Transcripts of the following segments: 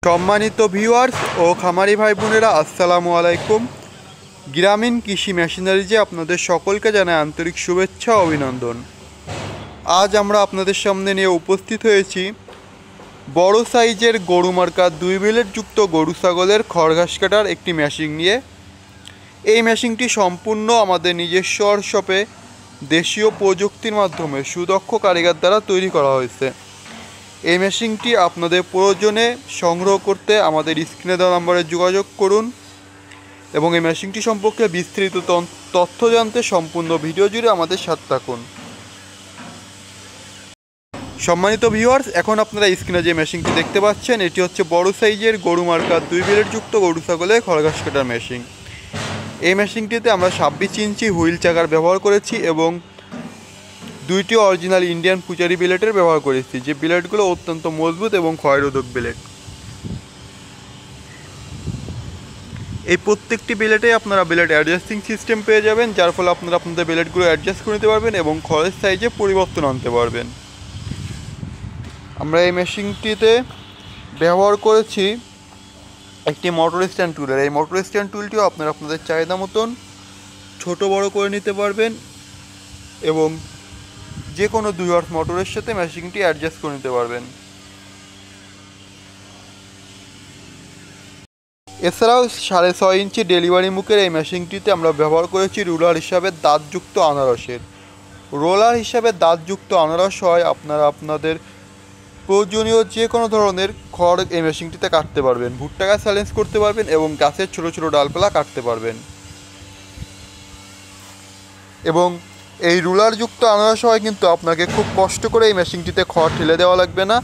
সম্মানিত ভিউয়ার্স ও খামারি ভাই বোনেরা, আসসালামু আলাইকুম। গ্রামীণ কৃষি মেশিনারিজে আপনাদের সকলকে জানাই আন্তরিক শুভেচ্ছা ও অভিনন্দন। আজ আমরা আপনাদের সামনে নিয়ে উপস্থিত হয়েছি বড় সাইজের গরু মার্কা 2 ব্লেড যুক্ত গরু ছাগলের খড় ঘাস কাটার একটি মেশিন নিয়ে। এই মেশিনটি সম্পূর্ণ আমাদের নিজস্ব ওয়ার্কশপে দেশীয় প্রযুক্তির মাধ্যমে সুদক্ষ কারিগর দ্বারা তৈরি করা হয়েছে। এই মেশিনটি আপনাদের প্রয়োজনে সংগ্রহ করতে আমাদের স্ক্রিনে দেওয়া নম্বরে যোগাযোগ করুন এবং এই মেশিনটি সম্পর্কে বিস্তারিত তথ্য জানতে সম্পূর্ণ ভিডিও জুড়ে আমাদের সাথে থাকুন। সম্মানিত ভিউয়ার্স, এখন আপনারা স্ক্রিনে যে মেশিনটি দেখতে পাচ্ছেন এটি হচ্ছে বড় সাইজের গরু মার্কা 2 ব্লেড যুক্ত গরু ছাগলের খড় ঘাস কাটার মেশিন। এই মেশিনটিতে আমরা 26 ইঞ্চি হুইল চাকার ব্যবহার করেছি এবং 2টি অরিজিনাল ইন্ডিয়ান পুচারি ব্লেডের ব্যবহার করেছি, যে ব্লেডগুলো অত্যন্ত মজবুত এবং ক্ষয়রোধক ব্লেড। এই প্রত্যেকটি ব্লেডে আপনারা ব্লেড অ্যাডজাস্টিং সিস্টেম পেয়ে যাবেন, যার ফলে আপনারা আপনাদের ব্লেডগুলো অ্যাডজাস্ট করে নিতে পারবেন এবং খড়ের সাইজে পরিবর্তন আনতে পারবেন। আমরা এই মেশিনটিতে ব্যবহার করেছি একটি মোটর স্ট্যান্ড টুলের। এই মোটর স্ট্যান্ড টুলটিও আপনারা আপনাদের চাহিদা মতন ছোট বড় করে নিতে পারবেন এবং যে কোনো 2 হর্স মোটরের সাথে মেশিনটি অ্যাডজাস্ট করে নিতে পারবেন। এছাড়াও 6.5 ইঞ্চি ডেলিভারি মুখের এই মেশিনটিতে আমরা ব্যবহার করেছি রোলার হিসাবে দাঁতযুক্ত আনারসের। রোলার হিসাবে দাঁতযুক্ত আনারস হয় আপনারা আপনাদের প্রয়োজনীয় যে কোনো ধরনের খড় এই মেশিনটিতে কাটতে পারবেন, ভুট্টা গাছ চ্যালেঞ্জ করতে পারবেন এবং গাছের ছোটো ছোটো ডালপালা কাটতে পারবেন। এবং এই রুলারযুক্ত আনারস হয় কিন্তু আপনাকে খুব কষ্ট করে এই মেশিনটিতে খড় ঠেলে দেওয়া লাগবে না।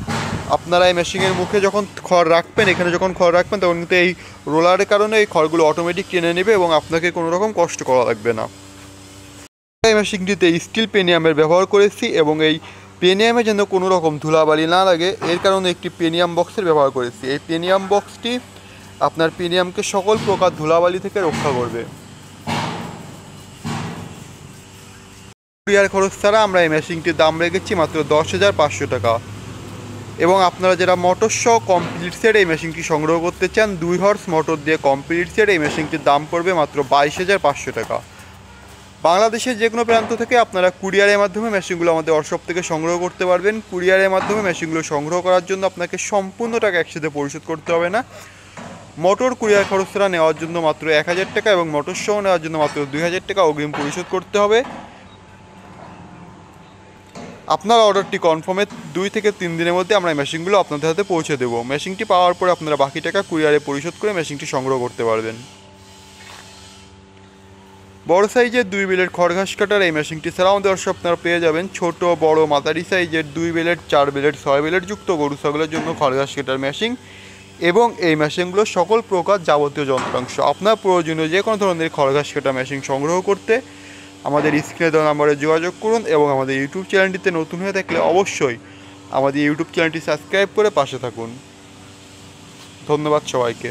আপনারা এই মেশিনের মুখে যখন খড় রাখবেন, এখানে যখন খড় রাখবেন, তখন কিন্তু এই রোলারের কারণে এই খড়গুলো অটোমেটিক টেনে নেবে এবং আপনাকে কোনো রকম কষ্ট করা লাগবে না। এই মেশিনটিতে স্টিল পেনিয়ামের ব্যবহার করেছি এবং এই পেনিয়ামে যেন কোনো রকম ধুলাবালি না লাগে এর কারণে একটি পেনিয়াম বক্সের ব্যবহার করেছি। এই পেনিয়াম বক্সটি আপনার পেনিয়ামকে সকল প্রকার ধুলাবালি থেকে রক্ষা করবে। কুরিয়ার খরচ ছাড়া আমরা এই মেশিনটির দাম রেখেছি মাত্র 10,500 টাকা এবং আপনারা যারা মোটর সহ কমপ্লিট সেট এই মেশিনটি সংগ্রহ করতে চান, 2 হর্স মোটর দিয়ে কমপ্লিট সেট, এই মেশিনটির দাম পড়বে মাত্র 22,500 টাকা। বাংলাদেশের যে কোনো প্রান্ত থেকে আপনারা কুরিয়ারের মাধ্যমে মেশিনগুলো আমাদের ওয়ার্কশপ থেকে সংগ্রহ করতে পারবেন। কুরিয়ারের মাধ্যমে মেশিনগুলো সংগ্রহ করার জন্য আপনাকে সম্পূর্ণ টাকা একসাথে পরিশোধ করতে হবে না। মোটর কুরিয়ার খরচ ছাড়া নেওয়ার জন্য মাত্র 1,000 টাকা এবং মোটর সহ নেওয়ার জন্য মাত্র 2,000 টাকা অগ্রিম পরিশোধ করতে হবে। আপনার অর্ডারটি কনফার্মের 2 থেকে 3 দিনের মধ্যে আমরা মেশিনগুলো আপনাদের হাতে পৌঁছে দেবো। মেশিনটি পাওয়ার পরে আপনারা বাকি টাকা কুরিয়ারে পরিশোধ করে মেশিনটি সংগ্রহ করতে পারবেন। বড় সাইজের 2 ব্লেড খড় ঘাস কাটার এই মেশিনটি ছাড়াও আমাদের ওয়ার্কশপে আপনারা পেয়ে যাবেন ছোট বড় মাঝারি সাইজের 2 ব্লেড 4 ব্লেড 6 ব্লেড যুক্ত গরু ছাগলের জন্য খড় ঘাস কাটার মেশিন এবং এই মেশিনগুলো সকল প্রকার যাবতীয় যন্ত্রাংশ। আপনার প্রয়োজনীয় যে কোনো ধরনের খড় ঘাস কাটা মেশিন সংগ্রহ করতে আমাদের স্ক্রিনে দেওয়া নম্বরে যোগাযোগ করুন এবং আমাদের ইউটিউব চ্যানেলটিতে নতুন হয়ে থাকলে অবশ্যই আমাদের ইউটিউব চ্যানেলটি সাবস্ক্রাইব করে পাশে থাকুন। ধন্যবাদ সবাইকে।